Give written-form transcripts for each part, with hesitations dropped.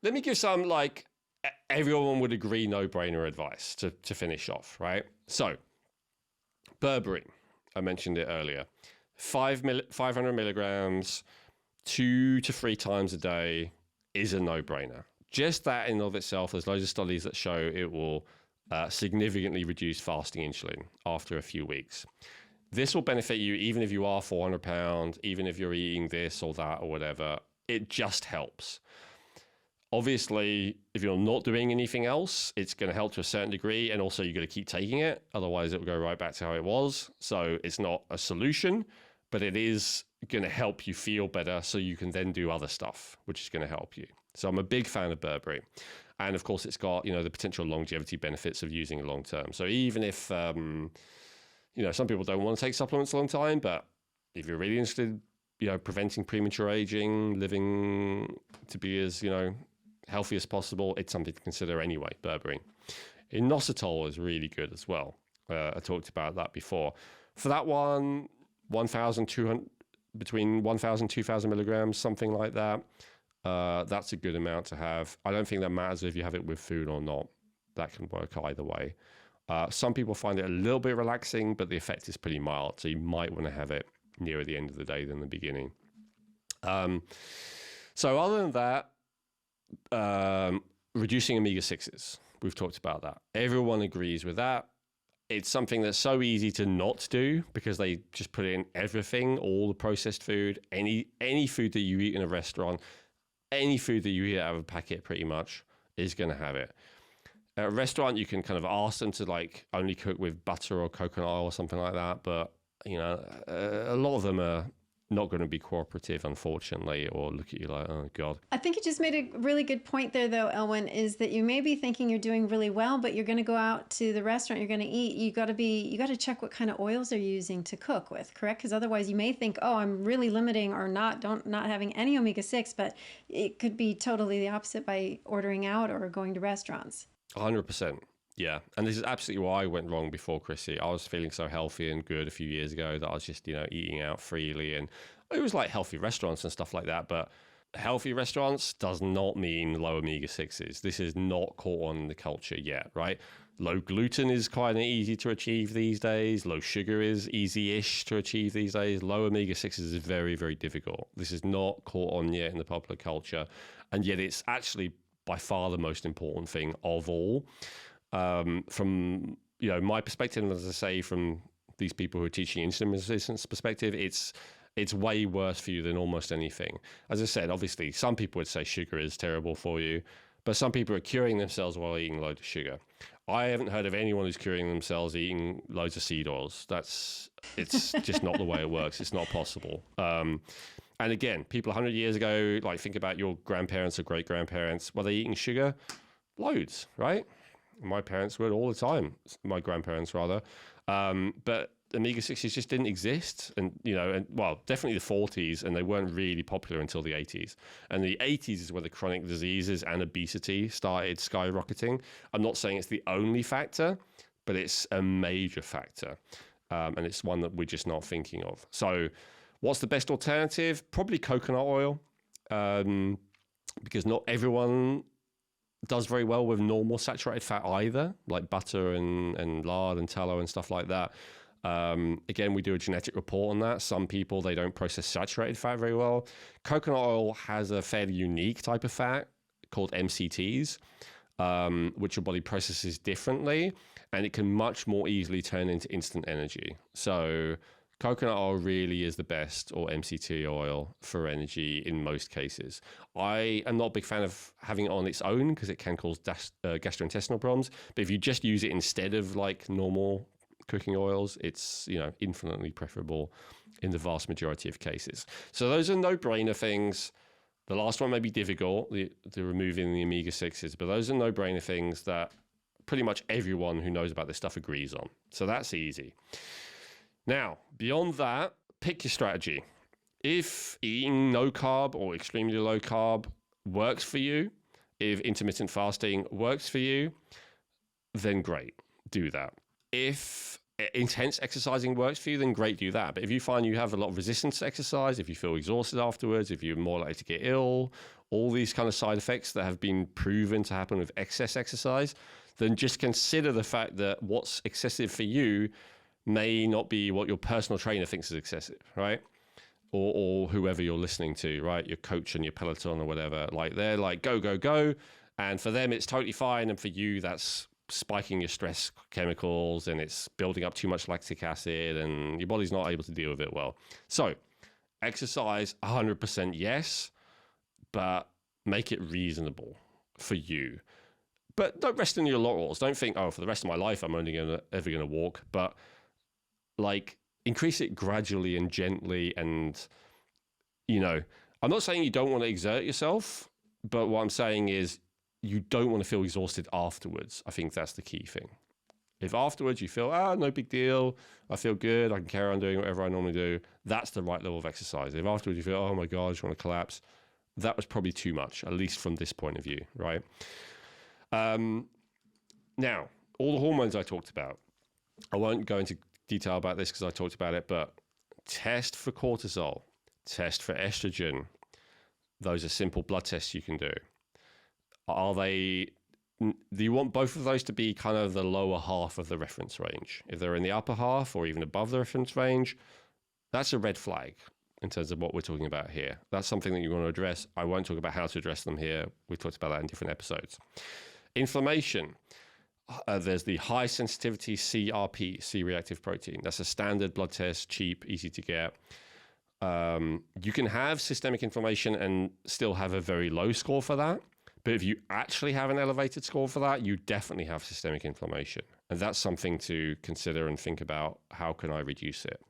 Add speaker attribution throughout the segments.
Speaker 1: let me give some everyone would agree no-brainer advice to finish off, right? So berberine, I mentioned it earlier, 500 milligrams, 2 to 3 times a day is a no-brainer. Just that in and of itself, there's loads of studies that show it will significantly reduce fasting insulin after a few weeks. This will benefit you even if you are 400 pounds, even if you're eating this or that or whatever. It just helps. Obviously, if you're not doing anything else, it's going to help to a certain degree, and also you've got to keep taking it. Otherwise, it will go right back to how it was. So it's not a solution, but it is going to help you feel better so you can then do other stuff, which is going to help you. So I'm a big fan of berberine. And of course, it's got, the potential longevity benefits of using it long term. So even if, some people don't want to take supplements a long time, but if you're really interested, preventing premature aging, living to be as, healthy as possible, it's something to consider anyway, berberine. Inositol is really good as well. I talked about that before. For that one, 1,200, between 1,000 and 2,000 milligrams, something like that. That's a good amount to have. I don't think that matters if you have it with food or not. That can work either way. Some people find it a little bit relaxing, but the effect is pretty mild. So you might want to have it nearer the end of the day than the beginning. So other than that, reducing omega-6s. We've talked about that. Everyone agrees with that. It's something that's so easy to not do because they just put in everything, all the processed food, any food that you eat in a restaurant, any food that you eat out of a packet pretty much is going to have it. At a restaurant, you can kind of ask them to only cook with butter or coconut oil or something like that. But, a lot of them are not going to be cooperative, unfortunately, or look at you like, oh God.
Speaker 2: I think you just made a really good point there, though, Elwin, is that you may be thinking you're doing really well, but you're going to go out to the restaurant, you're going to eat. You got to check what kind of oils they're using to cook with, correct? Because otherwise you may think, oh, I'm really limiting or not having any omega-6, but it could be totally the opposite by ordering out or going to restaurants.
Speaker 1: 100%. Yeah. And this is absolutely why I went wrong before, Chrissy. I was feeling so healthy and good a few years ago that I was just, eating out freely. And it was like healthy restaurants and stuff like that. But healthy restaurants does not mean low omega-6s. This is not caught on in the culture yet, right? Low gluten is quite easy to achieve these days. Low sugar is easy-ish to achieve these days. Low omega-6s is very, very difficult. This is not caught on yet in the popular culture. And yet it's actually by far the most important thing of all. From my perspective, and as I say, from these people who are teaching insulin resistance perspective, it's way worse for you than almost anything. As I said, obviously, some people would say sugar is terrible for you, but some people are curing themselves while eating loads of sugar. I haven't heard of anyone who's curing themselves eating loads of seed oils. It's just not the way it works. It's not possible. And again, people 100 years ago, think about your grandparents or great-grandparents, were they eating sugar? Loads, right? My parents would all the time, my grandparents rather. But omega-6s just didn't exist. And, definitely the 40s, and they weren't really popular until the 80s. And the 80s is where the chronic diseases and obesity started skyrocketing. I'm not saying it's the only factor, but it's a major factor. And it's one that we're just not thinking of. So what's the best alternative? Probably coconut oil, because not everyone does very well with normal saturated fat either, like butter and lard and tallow and stuff like that. Again, we do a genetic report on that. Some people, they don't process saturated fat very well. Coconut oil has a fairly unique type of fat called MCTs, which your body processes differently, and it can much more easily turn into instant energy. So coconut oil really is the best, or MCT oil, for energy in most cases. I am not a big fan of having it on its own because it can cause gastrointestinal problems. But if you just use it instead of normal cooking oils, it's infinitely preferable in the vast majority of cases. So those are no-brainer things. The last one may be difficult, the removing the omega-6s, but those are no-brainer things that pretty much everyone who knows about this stuff agrees on. So that's easy. Now, beyond that, pick your strategy. If eating no carb or extremely low carb works for you, if intermittent fasting works for you, then great, do that. If intense exercising works for you, then great, do that. But if you find you have a lot of resistance to exercise, if you feel exhausted afterwards, if you're more likely to get ill, all these kind of side effects that have been proven to happen with excess exercise, then just consider the fact that what's excessive for you may not be what your personal trainer thinks is excessive, right? Or whoever you're listening to, right? Your coach and your Peloton or whatever. Like, they're like, go, go, go. And for them, it's totally fine. And for you, that's spiking your stress chemicals and it's building up too much lactic acid and your body's not able to deal with it well. So exercise, 100% yes, but make it reasonable for you. But don't rest in your laurels. Don't think, oh, for the rest of my life, I'm only ever going to walk. But like, increase it gradually and gently. And, you know, I'm not saying you don't want to exert yourself, but what I'm saying is you don't want to feel exhausted afterwards. I think that's the key thing. If afterwards you feel, no big deal, I feel good, I can carry on doing whatever I normally do, that's the right level of exercise. If afterwards you feel, oh my God, I just want to collapse, that was probably too much, at least from this point of view, right? Now, all the hormones I talked about, I won't go into detail about this because I talked about it, but test for cortisol, test for estrogen. Those are simple blood tests you can do. Do you want both of those to be kind of the lower half of the reference range? If they're in the upper half or even above the reference range, that's a red flag in terms of what we're talking about here. That's something that you want to address. I won't talk about how to address them here. We talked about that in different episodes. Inflammation. There's the high sensitivity CRP, C-reactive protein. That's a standard blood test, cheap, easy to get. You can have systemic inflammation and still have a very low score for that. But if you actually have an elevated score for that, you definitely have systemic inflammation. And that's something to consider and think about. How can I reduce it?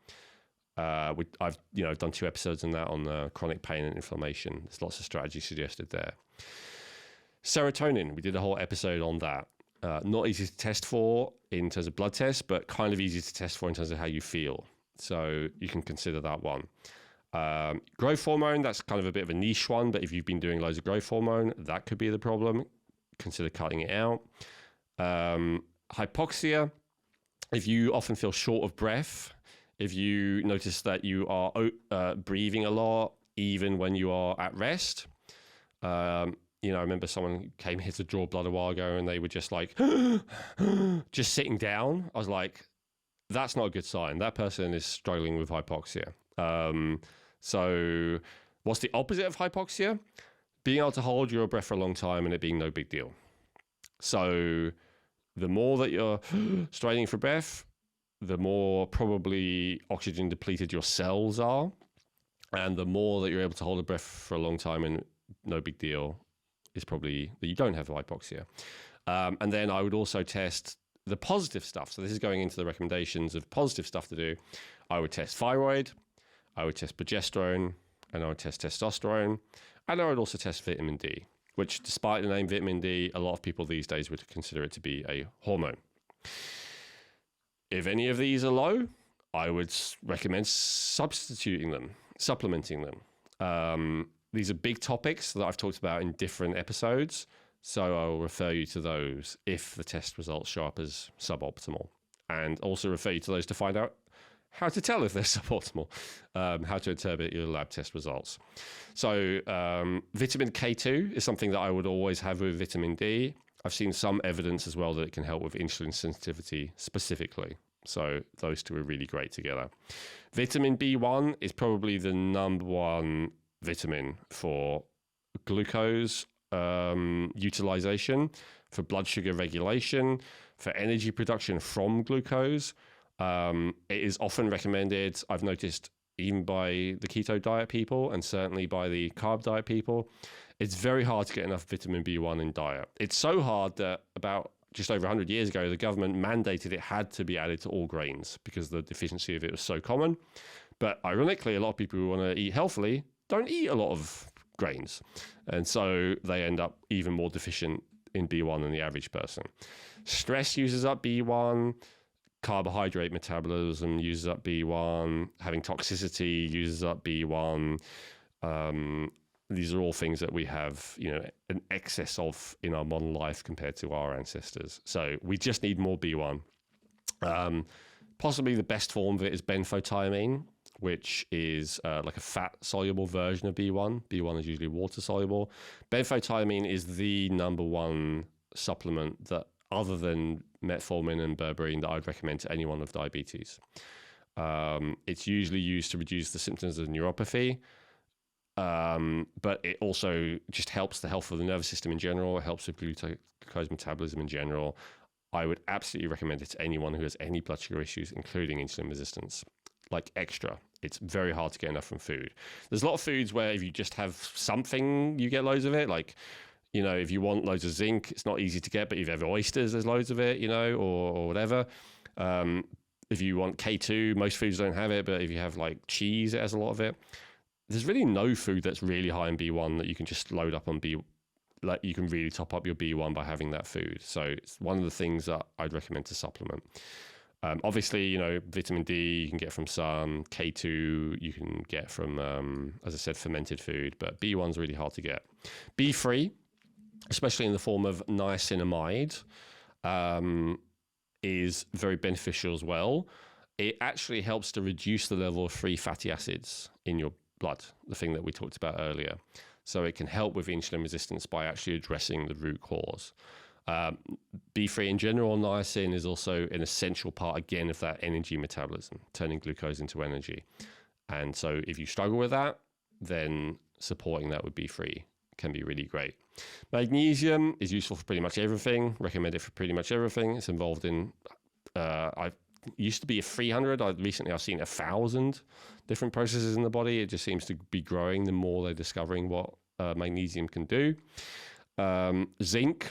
Speaker 1: I've done 2 episodes on that, on chronic pain and inflammation. There's lots of strategies suggested there. Serotonin, we did a whole episode on that. Not easy to test for in terms of blood tests, but kind of easy to test for in terms of how you feel. So you can consider that one. Growth hormone, that's kind of a bit of a niche one, but if you've been doing loads of growth hormone, that could be the problem. Consider cutting it out. Hypoxia, if you often feel short of breath, if you notice that you are breathing a lot, even when you are at rest. I remember someone came here to draw blood a while ago and they were just like, just sitting down. I was like, that's not a good sign. That person is struggling with hypoxia. So what's the opposite of hypoxia? Being able to hold your breath for a long time and it being no big deal. So the more that you're straining for breath, the more probably oxygen depleted your cells are. And the more that you're able to hold a breath for a long time and no big deal is probably that you don't have hypoxia. And then I would also test the positive stuff. So this is going into the recommendations of positive stuff to do. I would test thyroid, I would test progesterone, and I would test testosterone. And I would also test vitamin D, which despite the name vitamin D, a lot of people these days would consider it to be a hormone. If any of these are low, I would recommend supplementing them. These are big topics that I've talked about in different episodes, so I'll refer you to those if the test results show up as suboptimal, and also refer you to those to find out how to tell if they're suboptimal, how to interpret your lab test results. So vitamin K2 is something that I would always have with vitamin D. I've seen some evidence as well that it can help with insulin sensitivity specifically. So those two are really great together. Vitamin B1 is probably the number one vitamin for glucose utilization, for blood sugar regulation, for energy production from glucose. It is often recommended, I've noticed, even by the keto diet people and certainly by the carb diet people. It's very hard to get enough vitamin B1 in diet. It's so hard that about just over 100 years ago, the government mandated it had to be added to all grains because the deficiency of it was so common. But ironically, a lot of people who want to eat healthily don't eat a lot of grains. And so they end up even more deficient in B1 than the average person. Stress uses up B1. Carbohydrate metabolism uses up B1. Having toxicity uses up B1. These are all things that we have, an excess of in our modern life compared to our ancestors. So we just need more B1. Possibly the best form of it is benfotiamine, which is like a fat-soluble version of B1. B1 is usually water-soluble. Benfotiamine is the number one supplement that, other than metformin and berberine, that I'd recommend to anyone with diabetes. It's usually used to reduce the symptoms of neuropathy, but it also just helps the health of the nervous system in general. It helps with glucose metabolism in general. I would absolutely recommend it to anyone who has any blood sugar issues, including insulin resistance, like extra. It's very hard to get enough from food. There's a lot of foods where if you just have something, you get loads of it. Like, you know, if you want loads of zinc, it's not easy to get, but if you have oysters, there's loads of it, you know, or whatever. If you want K2, most foods don't have it, but if you have like cheese, it has a lot of it. There's really no food that's really high in B1 that you can just load up on like you can really top up your B1 by having that food. So it's one of the things that I'd recommend to supplement. Obviously, you know, vitamin D you can get from some, K2 you can get from, as I said, fermented food, but B1's really hard to get. B3, especially in the form of niacinamide, is very beneficial as well. It actually helps to reduce the level of free fatty acids in your blood, the thing that we talked about earlier. So it can help with insulin resistance by actually addressing the root cause. B3 in general, niacin, is also an essential part, again, of that energy metabolism, turning glucose into energy. And so if you struggle with that, then supporting that with B3 can be really great. Magnesium is useful for pretty much everything. Recommend it for pretty much everything. It's involved in, I used to be a 300. Recently I've seen 1,000 different processes in the body. It just seems to be growing the more they're discovering what magnesium can do. Zinc,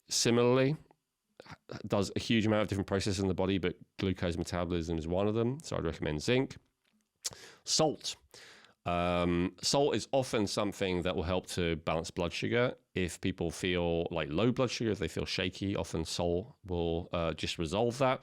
Speaker 1: similarly, does a huge amount of different processes in the body, but glucose metabolism is one of them. So I'd recommend zinc. Salt. Salt is often something that will help to balance blood sugar. If people feel like low blood sugar, if they feel shaky, often salt will just resolve that.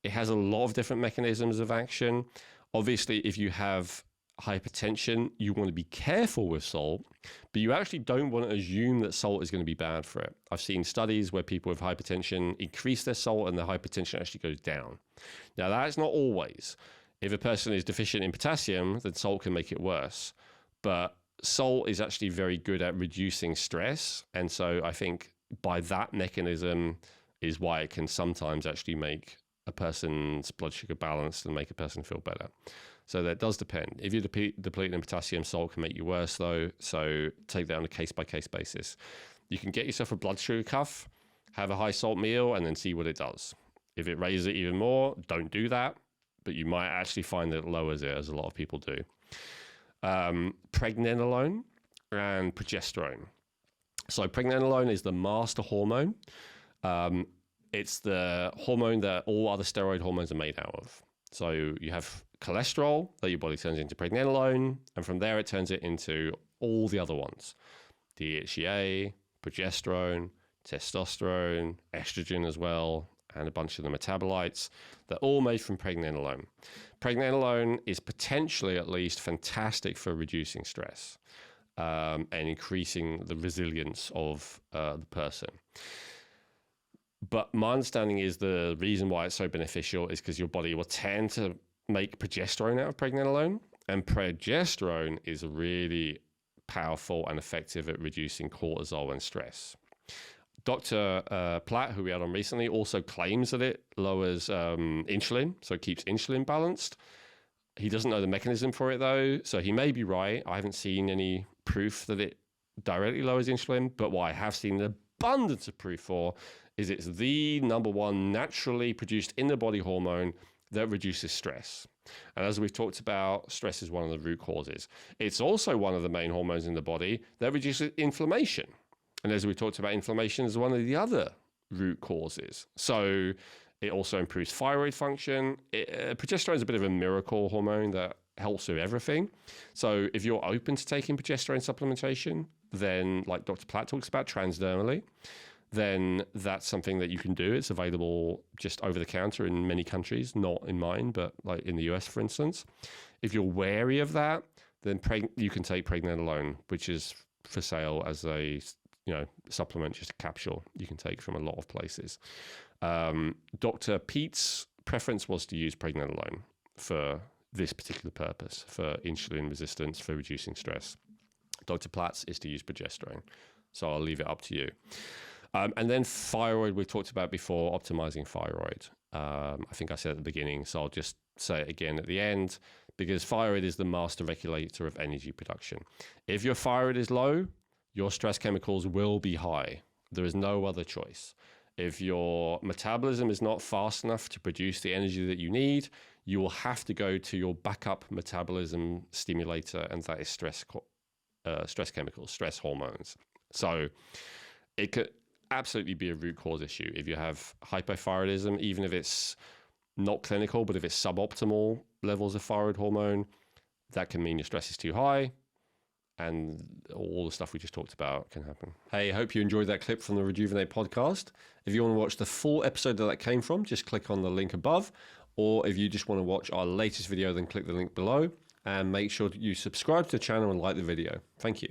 Speaker 1: It has a lot of different mechanisms of action. Obviously, if you have hypertension, you want to be careful with salt, but you actually don't want to assume that salt is going to be bad for it. I've seen studies where people with hypertension increase their salt and their hypertension actually goes down. Now, that's not always. If a person is deficient in potassium, then salt can make it worse. But salt is actually very good at reducing stress. And so I think by that mechanism is why it can sometimes actually make a person's blood sugar balanced and make a person feel better. So that does depend. If you're depleting in potassium, salt can make you worse though. So take that on a case-by-case basis. You can get yourself a blood sugar cuff, have a high salt meal, and then see what it does. If it raises it even more, don't do that. But you might actually find that it lowers it, as a lot of people do. Pregnenolone and progesterone. So pregnenolone is the master hormone. It's the hormone that all other steroid hormones are made out of. So you have cholesterol that your body turns into pregnenolone, and from there it turns it into all the other ones. DHEA, progesterone, testosterone, estrogen as well, and a bunch of the metabolites. They're all made from pregnenolone. Pregnenolone is potentially, at least, fantastic for reducing stress and increasing the resilience of the person. But my understanding is the reason why it's so beneficial is because your body will tend to make progesterone out of pregnenolone, and progesterone is really powerful and effective at reducing cortisol and stress. Dr. Platt, who we had on recently, also claims that it lowers insulin, so it keeps insulin balanced. He doesn't know the mechanism for it, though, so he may be right. I haven't seen any proof that it directly lowers insulin, but what I have seen an abundance of proof for is it's the number one naturally produced in the body hormone that reduces stress. And as we've talked about, stress is one of the root causes. It's also one of the main hormones in the body that reduces inflammation. And as we talked about, inflammation is one of the other root causes. So it also improves thyroid function. Progesterone is a bit of a miracle hormone that helps with everything. So if you're open to taking progesterone supplementation, then like Dr. Platt talks about transdermally, then that's something that you can do. It's available just over the counter in many countries, not in mine, but like in the US, for instance. If you're wary of that, then you can take pregnenolone, which is for sale as a supplement, just a capsule you can take from a lot of places. Dr. Pete's preference was to use pregnenolone for this particular purpose for insulin resistance, for reducing stress. Dr. Platt's is to use progesterone. So I'll leave it up to you. And then thyroid, we talked about before, optimizing thyroid. I think I said at the beginning, so I'll just say it again at the end, because thyroid is the master regulator of energy production. If your thyroid is low, your stress chemicals will be high. There is no other choice. If your metabolism is not fast enough to produce the energy that you need, you will have to go to your backup metabolism stimulator, and that is stress chemicals, stress hormones. So it could absolutely be a root cause issue. If you have hypothyroidism, even if it's not clinical, but if it's suboptimal levels of thyroid hormone, that can mean your stress is too high, and all the stuff we just talked about can happen. Hey, I hope you enjoyed that clip from the Rejuvenate podcast. If you want to watch the full episode that came from, just click on the link above. Or if you just want to watch our latest video, then click the link below. And make sure that you subscribe to the channel and like the video. Thank you.